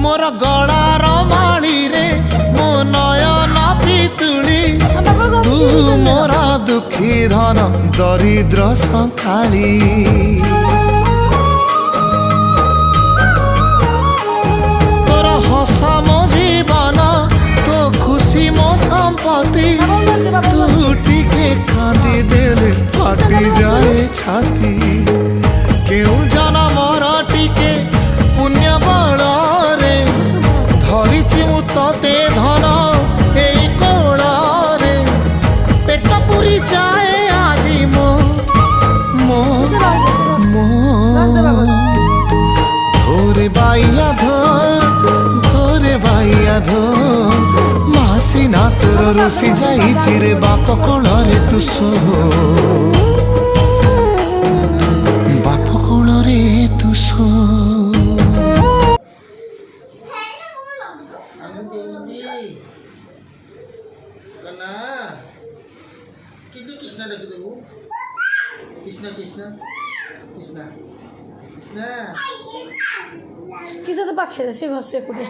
मोर गलार माली रे मो नयन पितुली तू मोर दुखी धन दरिद्र संकाली तोर हस मो जीवन तो खुशी मो संपत्ति तू टिके कांदी देले फाटी जाए छाती केउ जनमर टिके पुण्य बल रे धरिछि मु तते धन एई कोल रे पेट पुरी जाए आजी मो मो मो धोरे बाइया धो मासी ना तोर रोसी जाइछि रे बाप कोल रे तू सो बाप कोल रे तू सो कृष्ण रखी देबू कृष्ण कृष्ण कृष्ण कृष्ण किस तो पाखे से घसे कुटे